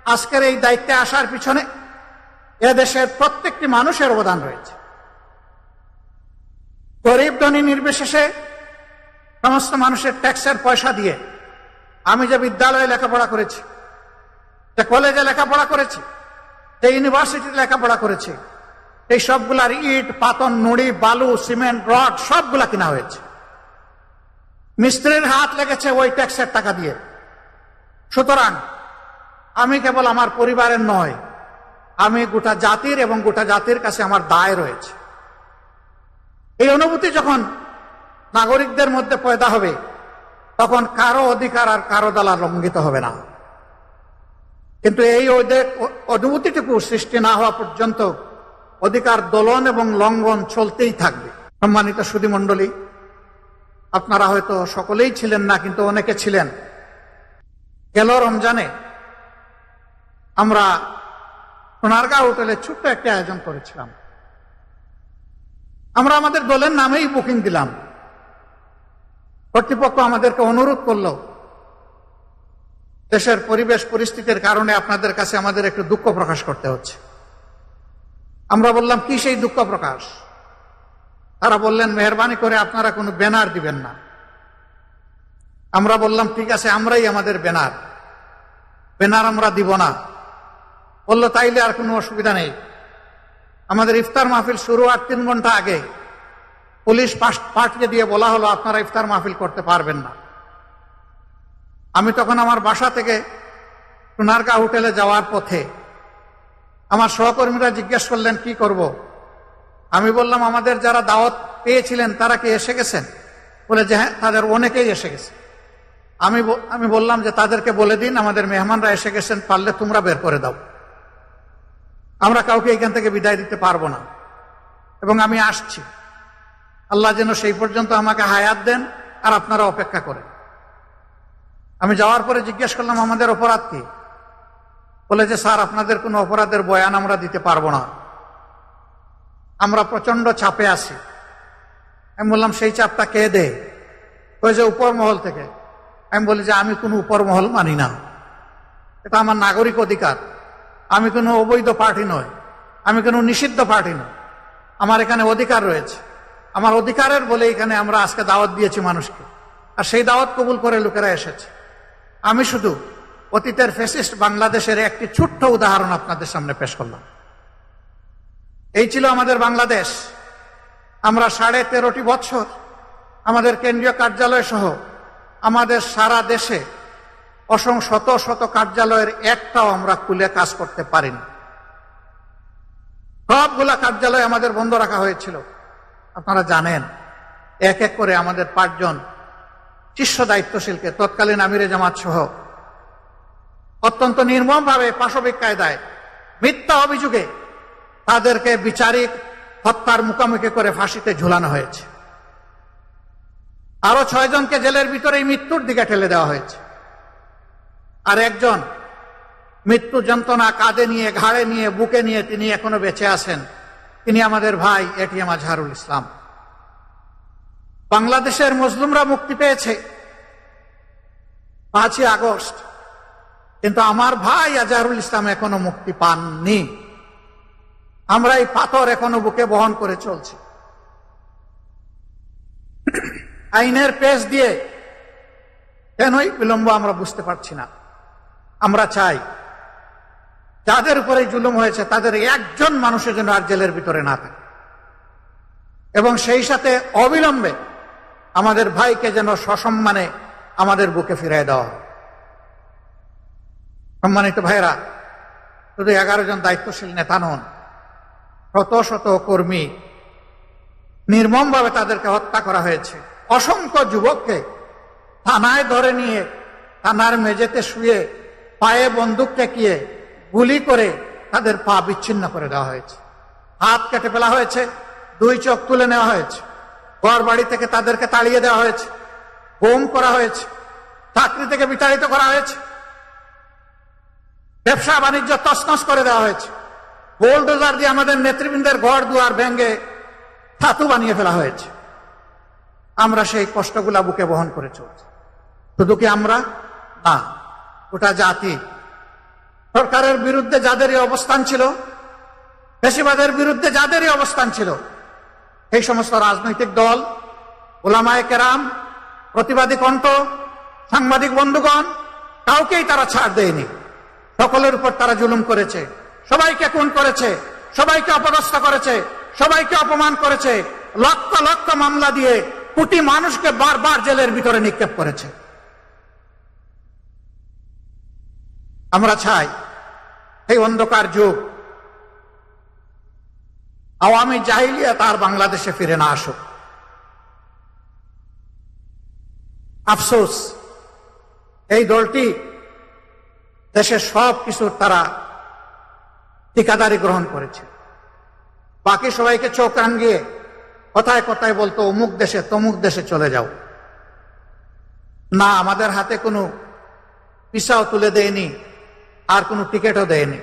আজকের এই দায়িত্বে আসার পিছনে এদেশের প্রত্যেকটি মানুষের অবদান রয়েছে। গরিব ধনী নির্বিশেষে সমস্ত মানুষের ট্যাক্সের পয়সা দিয়ে আমি যে বিদ্যালয়ে লেখাপড়া করেছি, যে কলেজে লেখাপড়া করেছি, যে ইউনিভার্সিটিতে লেখাপড়া করেছি, এই সবগুলার ইট, পাথর, নুড়ি, বালু, সিমেন্ট, রড সবগুলা কিনা হয়েছে। মিস্ত্রির হাত লেগেছে ওই ট্যাক্সের টাকা দিয়ে। সুতরাং আমি কেবল আমার পরিবারের নয়, আমি গোটা জাতির এবং গোটা জাতির কাছে আমার দায় রয়েছে। এই অনুভূতি যখন নাগরিকদের মধ্যে পয়দা হবে, তখন কারো অধিকার আর কারো দ্বারা লঙ্ঘিত হবে না। কিন্তু এই অনুভূতিটুকু সৃষ্টি না হওয়া পর্যন্ত অধিকার দোলন এবং লঙ্ঘন চলতেই থাকবে। সম্মানিত সুধীমণ্ডলী, আপনারা হয়তো সকলেই ছিলেন না, কিন্তু অনেকে ছিলেন। গেল রমজানে আমরা সোনারগাঁও হোটেলে ছোট্ট একটা আয়োজন করেছিলাম। আমরা আমাদের দলের নামেই বুকিং দিলাম। কর্তৃপক্ষ আমাদেরকে অনুরোধ করলো, দেশের পরিবেশ পরিস্থিতির কারণে আপনাদের কাছে আমাদের একটু দুঃখ প্রকাশ করতে হচ্ছে। আমরা বললাম, কি সেই দুঃখ প্রকাশ? তারা বললেন, মেহরবানি করে আপনারা কোনো ব্যানার দিবেন না। আমরা বললাম, ঠিক আছে, আমরাই আমাদের ব্যানার আমরা দিব না। বললো, তাইলে আর কোনো অসুবিধা নেই। আমাদের ইফতার মাহফিল শুরু হওয়ার 3 ঘন্টা আগে পুলিশ পাঠিয়ে দিয়ে বলা হলো, আপনারা ইফতার মাহফিল করতে পারবেন না। আমি তখন আমার বাসা থেকে সোনারগাঁও হোটেলে যাওয়ার পথে আমার সহকর্মীরা জিজ্ঞেস করলেন, কি করব? আমি বললাম, আমাদের যারা দাওয়াত পেয়েছিলেন তারা কি এসে গেছেন? বলে যে হ্যাঁ, তাদের অনেকেই এসে গেছে। আমি বললাম যে তাদেরকে বলে দিন আমাদের মেহমানরা এসে গেছেন, পারলে তোমরা বের করে দাও, আমরা কাউকে এখান থেকে বিদায় দিতে পারবো না এবং আমি আসছি। আল্লাহ যেন সেই পর্যন্ত আমাকে হায়াত দেন আর আপনারা অপেক্ষা করেন। আমি যাওয়ার পরে জিজ্ঞেস করলাম, আমাদের অপরাধ কি? বলে যে স্যার, আপনাদের কোনো অপরাধের বয়ান আমরা দিতে পারবো না, আমরা প্রচন্ড চাপে আছি। আমি বললাম, সেই চাপটা কে দেয়? ওই যে উপর মহল থেকে। আমি বলি যে আমি কোনো উপর মহল মানি না, এটা আমার নাগরিক অধিকার। আমি কোনো অবৈধ পার্টি নয়, আমি কোনো নিষিদ্ধ পার্টি নয়, আমার এখানে অধিকার রয়েছে। আমার অধিকারের বলে এখানে আমরা আজকে দাওয়াত দিয়েছি মানুষকে, আর সেই দাওয়াত কবুল করে লোকেরা এসেছে। আমি শুধু অতীতের ফ্যাসিস্ট বাংলাদেশের একটি ছোট্ট উদাহরণ আপনাদের সামনে পেশ করলাম। এই ছিল আমাদের বাংলাদেশ। আমরা 13.5 বছর আমাদের কেন্দ্রীয় কার্যালয় সহ আমাদের সারা দেশে শত শত কার্যালয়ের একটাও আমরা খুলে কাজ করতে পারিনি। সবগুলা কার্যালয় আমাদের বন্ধ রাখা হয়েছিল। আপনারা জানেন, এক এক করে আমাদের 5 জন শীর্ষ দায়িত্বশীলকে, তৎকালীন আমিরে জামাত সহ, অত্যন্ত নির্মমভাবে পাশবিক কায়দায় মিথ্যা অভিযোগে তাদেরকে বিচারিক হত্যার মুখোমুখি করে ফাঁসিতে ঝুলানো হয়েছে। আরো 6 জনকে জেলের ভিতরেই মৃত্যুর দিকে ঠেলে দেওয়া হয়েছে। আর একজন মৃত্যু যন্ত্রণা কাঁধে নিয়ে, ঘাড়ে নিয়ে, বুকে নিয়ে তিনি এখনো বেঁচে আছেন। তিনি আমাদের ভাই এটিএম আজহারুল ইসলাম। বাংলাদেশের মজলুমরা মুক্তি পেয়েছে 5ই আগস্ট, কিন্তু আমার ভাই আজহারুল ইসলাম এখনো মুক্তি পাননি। আমরা এই পাথর এখনো বুকে বহন করে চলছি। আইনের পেশ দিয়ে কেনই বিলম্ব আমরা বুঝতে পারছি না। আমরা চাই যাদের উপরে জুলুম হয়েছে তাদের একজন মানুষের জন্য আর জেলের ভিতরে না থাকে, এবং সেই সাথে অবিলম্বে আমাদের ভাইকে যেন সসম্মানে আমাদের বুকে ফিরিয়ে দেওয়া হয়। সম্মানিত ভাইরা, শুধু 11 জন দায়িত্বশীল নেতা নন, শত শত কর্মী নির্মমভাবে তাদেরকে হত্যা করা হয়েছে। অসংখ্য যুবককে থানায় ধরে নিয়ে থানার মেঝেতে শুয়ে পায়ে বন্দুক ঠেকিয়ে গুলি করে তাদের পা বিচ্ছিন্ন করে দেওয়া হয়েছে, হাত কেটে ফেলা হয়েছে, 2 চোখ তুলে নেওয়া হয়েছে, ঘর বাড়ি থেকে তাদেরকে তাড়িয়ে দেওয়া হয়েছে, গুম করা হয়েছে, চাকরি থেকে বিতাড়িত করা হয়েছে, ব্যবসা বাণিজ্য তছনছ করে দেওয়া হয়েছে, বুলডোজার দিয়ে আমাদের নেতৃবৃন্দের ঘর দুয়ার ভেঙে ছাতু বানিয়ে ফেলা হয়েছে। আমরা সেই কষ্টগুলা বুকে বহন করে চলছি। শুধু কি আমরা না, গোটা জাতি সরকারের বিরুদ্ধে যাদেরই অবস্থান ছিল, ফ্যাসিবাদের বিরুদ্ধে যাদেরই অবস্থান ছিল, এই সমস্ত রাজনৈতিক দল, উলামায়ে কেরাম, প্রতিবাদী কণ্ঠ, সাংবাদিক বন্ধুগণ, কাউকেই তারা ছাড় দেয়নি। সকলের উপর তারা জুলুম করেছে, সবাইকে খুন করেছে, সবাইকে অপদস্থ করেছে, সবাইকে অপমান করেছে, লক্ষ লক্ষ মামলা দিয়ে কোটি মানুষকে বারবার জেলের ভিতরে নিক্ষেপ করেছে। আমরা চাই এই অন্ধকার যুগ, আওয়ামী জাহিলিয়াত আর বাংলাদেশে ফিরে না আসুক। আফসোস, এই দলটি দেশের সব কিছুর তারা ঠিকাদারি গ্রহণ করেছে। বাকি সবাইকে চোখ রাঙিয়ে কথায় কথায় বলতো অমুক দেশে তমুক দেশে চলে যাও। না, আমাদের হাতে কোনো ভিসাও তুলে দেয়নি, আর কোনো টিকিটও দেয়নি,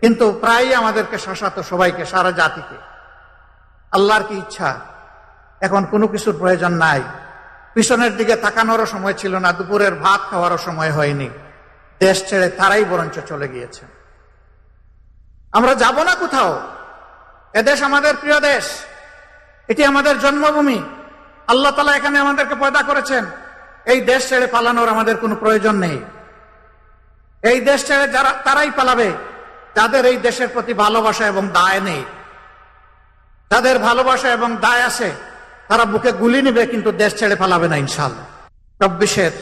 কিন্তু প্রায়ই আমাদেরকে শাসাতো, সবাইকে, সারা জাতিকে। আল্লাহর কি ইচ্ছা, এখন কোনো কিছুর প্রয়োজন নাই। পিছনের দিকে তাকানোরও সময় ছিল না, দুপুরের ভাত খাওয়ারও সময় হয়নি। দেশ ছেড়ে তারাই বরঞ্চ চলে গিয়েছে। আমরা যাব না কোথাও। এদেশ আমাদের প্রিয় দেশ, এটি আমাদের জন্মভূমি। আল্লাহ তাআলা এখানে আমাদেরকে পয়দা করেছেন। এই দেশ ছেড়ে পালানোর আমাদের কোনো প্রয়োজন নেই। এই দেশ ছেড়ে যারা, তারাই পালাবে যাদের এই দেশের প্রতি ভালোবাসা এবং দায় নেই। যাদের ভালোবাসা এবং দায় আছে তারা বুকে গুলি নেবে, কিন্তু দেশ ছেড়ে পালাবে না ইনশাআল্লাহ। 24-এর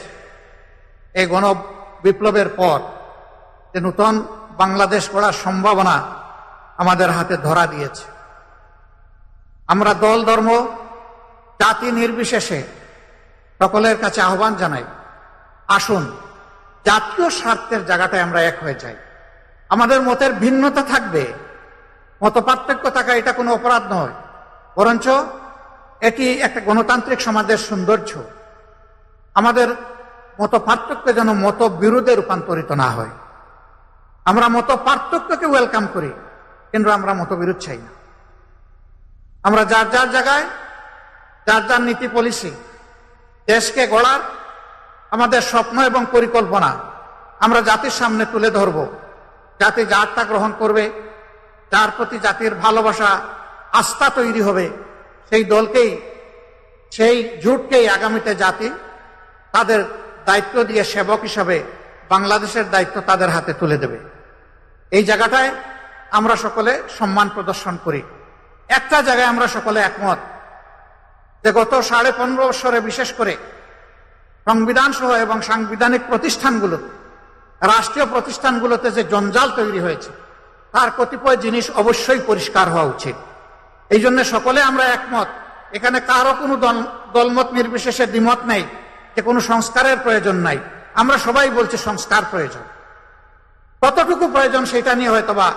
এই গণ বিপ্লবের পর যে নতুন বাংলাদেশ গড়ার সম্ভাবনা আমাদের হাতে ধরা দিয়েছে। আমরা দল, ধর্ম, জাতি নির্বিশেষে সকলের কাছে আহ্বান জানাই, আসুন জাতীয় স্বার্থের জায়গাটায় আমরা এক হয়ে যাই। আমাদের মতের ভিন্নতা থাকবে, মত পার্থক্য থাকা এটা কোনো অপরাধ নয়, বরঞ্চ এটি একটা গণতান্ত্রিক সমাজের সৌন্দর্য। আমাদের মত পার্থক্য যেন মত বিরোধে রূপান্তরিত না হয়। আমরা মত পার্থক্যকে ওয়েলকাম করি, কিন্তু আমরা মতবিরোধ চাই না। আমরা যার যার জায়গায় যার যার নীতি পলিসি, দেশকে গড়ার আমাদের স্বপ্ন এবং পরিকল্পনা আমরা জাতির সামনে তুলে ধরব। জাতি যারটা গ্রহণ করবে, যার প্রতি জাতির ভালোবাসা, আস্থা তৈরি হবে, সেই দলকেই, সেই জোটকেই আগামীতে জাতি তাদের দায়িত্ব দিয়ে সেবক হিসাবে বাংলাদেশের দায়িত্ব তাদের হাতে তুলে দেবে। এই জায়গাটায় আমরা সকলে সম্মান প্রদর্শন করি। একটা জায়গায় আমরা সকলে একমত যে গত 15.5 বছরে বিশেষ করে সংবিধান সহ এবং সাংবিধানিক প্রতিষ্ঠানগুলো, রাষ্ট্রীয় প্রতিষ্ঠানগুলোতে যে জঞ্জাল তৈরি হয়েছে, তার কতিপয় জিনিস অবশ্যই পরিষ্কার হওয়া উচিত। এই জন্য সকলে আমরা একমত, এখানে কারো কোনো দলমত নির্বিশেষে দ্বিমত নেই যে কোনো সংস্কারের প্রয়োজন নাই। আমরা সবাই বলছি সংস্কার প্রয়োজন। কতটুকু প্রয়োজন সেটা নিয়ে হয়তোবা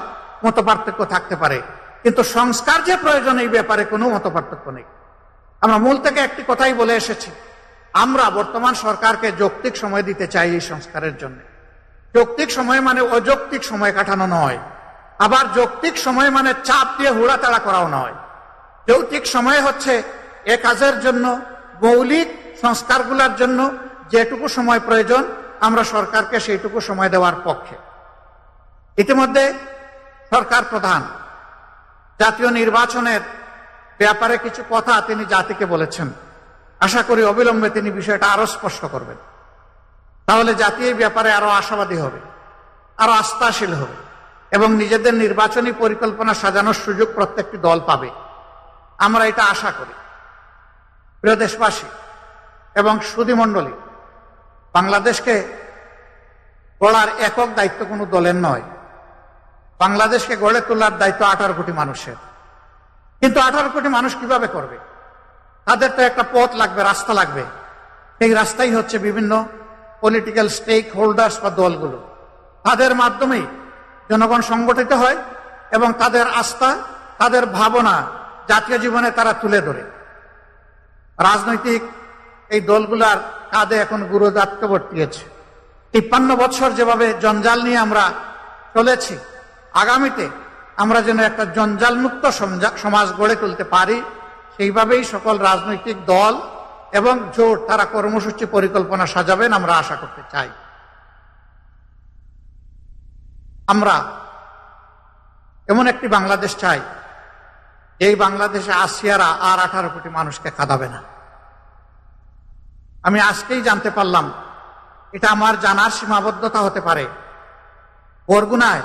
মত পার্থক্য থাকতে পারে, কিন্তু সংস্কার যে প্রয়োজন এই ব্যাপারে কোনো মত পার্থক্য নেই। আমরা মূল থেকে একটি কথাই বলে এসেছি, আমরা বর্তমান সরকারকে যৌক্তিক সময় দিতে চাই এই সংস্কারের জন্য। যৌক্তিক সময় মানে অযৌক্তিক সময় কাটানো নয়, আবার যৌক্তিক সময় মানে চাপ দিয়ে হুড়াতাড়া করাও নয়। যৌক্তিক সময় হচ্ছে এ কাজের জন্য, মৌলিক সংস্কারগুলোর জন্য যেটুকু সময় প্রয়োজন, আমরা সরকারকে সেইটুকু সময় দেওয়ার পক্ষে। ইতিমধ্যে সরকার প্রধান জাতীয় নির্বাচনের ব্যাপারে কিছু কথা তিনি জাতিকে বলেছেন। আশা করি অবিলম্বে তিনি বিষয়টা আরো স্পষ্ট করবেন, তাহলে জাতি এই ব্যাপারে আরো আশাবাদী হবে, আরো আস্থাশীল হবে এবং নিজেদের নির্বাচনী পরিকল্পনা সাজানোর সুযোগ প্রত্যেকটি দল পাবে। আমরা এটা আশা করি। প্রিয় দেশবাসী এবং সুধী মণ্ডলী, বাংলাদেশকে গড়ার একক দায়িত্ব কোনো দলের নয়। বাংলাদেশকে গড়ে তোলার দায়িত্ব 18 কোটি মানুষের। কিন্তু 18 কোটি মানুষ কিভাবে করবে? তাদের তো একটা পথ লাগবে, রাস্তা লাগবে। সেই রাস্তাই হচ্ছে বিভিন্ন পলিটিক্যাল স্টেক হোল্ডার্স বা দলগুলো। তাদের মাধ্যমেই জনগণ সংগঠিত হয় এবং তাদের আস্থা, তাদের ভাবনা জাতীয় জীবনে তারা তুলে ধরে। রাজনৈতিক এই দলগুলার কাঁধে এখন গুরুদায়িত্ব বর্তিয়েছে। 53 বছর যেভাবে জঞ্জাল নিয়ে আমরা চলেছি, আগামীতে আমরা যেন একটা জঞ্জাল মুক্ত সমাজ গড়ে তুলতে পারি, সেইভাবেই সকল রাজনৈতিক দল এবং জোট তারা কর্মসূচি পরিকল্পনা সাজাবেন আমরা আশা করতে চাই। আমরা এমন একটি বাংলাদেশ চাই, এই বাংলাদেশে আসিয়ারা আর 18 কোটি মানুষকে কাঁদাবে না। আমি আজকেই জানতে পারলাম, এটা আমার জানার সীমাবদ্ধতা হতে পারে, বরগুনায়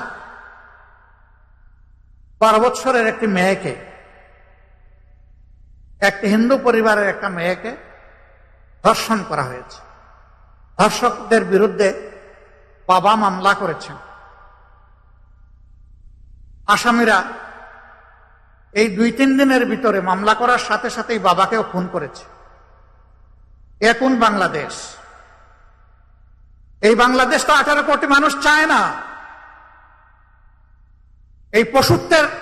12 বৎসরের একটি মেয়েকে, একটি হিন্দু পরিবারের একটা মেয়েকে ধর্ষণ করা হয়েছে। ধর্ষকদের বিরুদ্ধে বাবা মামলা করেছেন। আসামিরা এই 2-3 দিনের ভিতরে মামলা করার সাথে সাথেই বাবাকেও খুন করেছে। এ কোন বাংলাদেশ? এই বাংলাদেশ তো 18 কোটি মানুষ চায় না। এই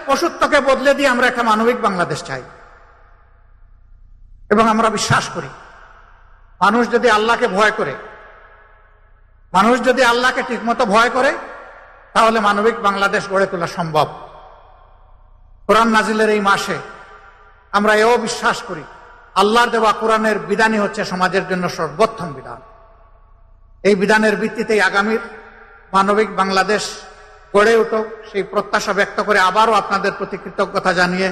পশুত্বকে বদলে দিয়ে আমরা একটা মানবিক বাংলাদেশ চাই। এবং আমরা বিশ্বাস করি, মানুষ যদি আল্লাহকে ভয় করে, মানুষ যদি আল্লাহকে ঠিকমতো ভয় করে, তাহলে মানবিক বাংলাদেশ গড়ে তোলা সম্ভব। কোরআন নাজিলের এই মাসে আমরা এও বিশ্বাস করি, আল্লাহর দেওয়া কোরআনের বিধানই হচ্ছে সমাজের জন্য সর্বোত্তম বিধান। এই বিধানের ভিত্তিতেই আগামীর মানবিক বাংলাদেশ গড়ে উঠুক, সেই প্রত্যাশা ব্যক্ত করে আবারও আপনাদের প্রতি কৃতজ্ঞতা জানিয়ে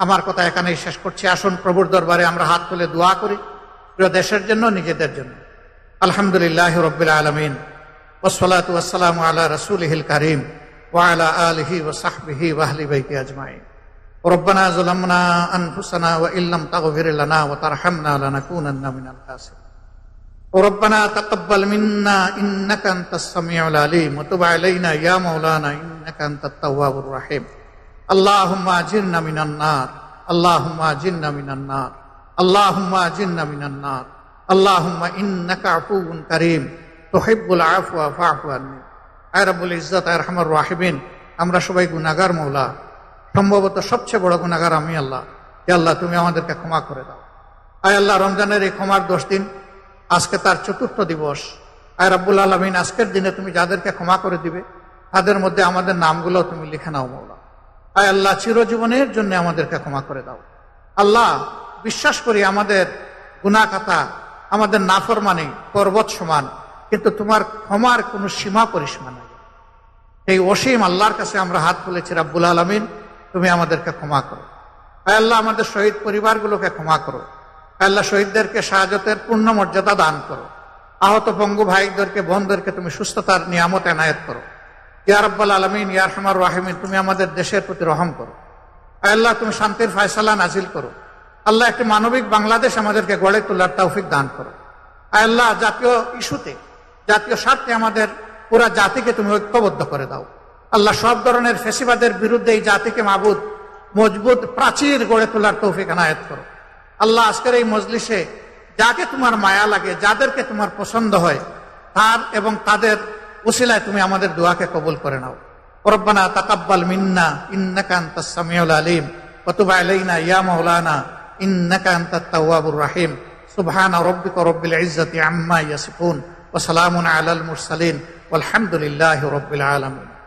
আমার কথা এখানেই শেষ করছি। আসুন প্রভুর দরবারে আমরা হাত তুলে দোয়া করি, প্রিয় দেশের জন্য, নিজেদের জন্য। আলহামদুলিল্লাহ রাব্বিল আলামিন, ওয়াসসালাতু ওয়াসসালামু আলা রাসূলিহিল কারীম ওয়া আলা আলিহি ওয়া সাহবিহি ওয়া আহলি বাইতি আজমাইন। রব্বানা যালামনা আনফুসানা ওয়া ইল্লাম তাগফির লানা ওয়া তারহামনা লানাকুনান্না মিনাল খাসিরিন। ربنا تقبل منا إنك أنت السميع العليم وتب علينا يا مولانا إنك أنت التواب الرحيم. اللهم أجرنا من النار، اللهم أجرنا من النار، اللهم أجرنا من النار، اللهم إنك عفو كريم تحب العفو فاعف عني. আয় রব্বুল ইজ্জত, আয় রহমান রাহিমিন, আমরা সবাই গুনাহগার মওলা, সম্ভবত সবচেয়ে বড় গুনাহগার আমি আল্লাহ। হে আল্লাহ, তুমি আমাদেরকে ক্ষমা করে দাও। আয় আল্লাহ, রমজানের এই ক্ষমার 10 দিন, আজকে তার 4র্থ দিবস। আয় রব্বুল আলামিন, আজকের দিনে তুমি যাদেরকে ক্ষমা করে দিবে, তাদের মধ্যে আমাদের নামগুলো তুমি লিখে নাও মওলা। আয় আল্লাহ, চিরজীবনের জন্য আমাদেরকে ক্ষমা করে দাও। আল্লাহ, বিশ্বাস করি আমাদের গুনাহ খাতা, আমাদের নাফরমানি পর্বত সমান, কিন্তু তোমার ক্ষমার কোনো সীমা পরিসীমা নেই। এই অসীম আল্লাহর কাছে আমরা হাত তুলেছি, রব্বুল আলামিন তুমি আমাদেরকে ক্ষমা করো। আয় আল্লাহ, আমাদের শহীদ পরিবারগুলোকে ক্ষমা করো। আল্লাহ, শহীদদেরকে শাহাদাতের পূর্ণ মর্যাদা দান করো। আহত পঙ্গু ভাইদেরকে, বোনদেরকে তুমি সুস্থতার নিয়ামত এনায়েত করো। ইয়া রাব্বাল আলামিন, ইয়া আরহামার রাহিমিন, তুমি আমাদের দেশের প্রতি রহম করো। আল্লাহ, তুমি শান্তির ফয়সালা নাজিল করো। আল্লাহ, একটি মানবিক বাংলাদেশ আমাদেরকে গড়ে তোলার তৌফিক দান করো। আল্লাহ, জাতীয় ইস্যুতে, জাতীয় স্বার্থে আমাদের পুরা জাতিকে তুমি ঐক্যবদ্ধ করে দাও। আল্লাহ, সব ধরনের ফেসিবাদের বিরুদ্ধে এই জাতিকে মাবুদ মজবুত প্রাচীর গড়ে তোলার তৌফিক এনায়েত করো। আল্লাহ, আজকের এই মজলিসে যাকে তোমার মায়া লাগে, যাদেরকে তোমার পছন্দ হয়, তার এবং তাদের উসিলায় তুমি আমাদের দোয়াকে কবুল করে নাও। রব্বানা তাকাব্বাল মিন্না ইন্নাকা আনতাস সামিউল আলিম ওয়া তুব আলাইনা ইয়া মাওলানা ইন্নাকা আনতাত তাওয়াবুর রাহিম। সুবহানা রাব্বিকা রাব্বিল ইজ্জাতি আম্মা ইয়াসিফুন ওয়া সালামুন আলাল মুরসালিন ওয়ালহামদুলিল্লাহি রাব্বিল আলামিন।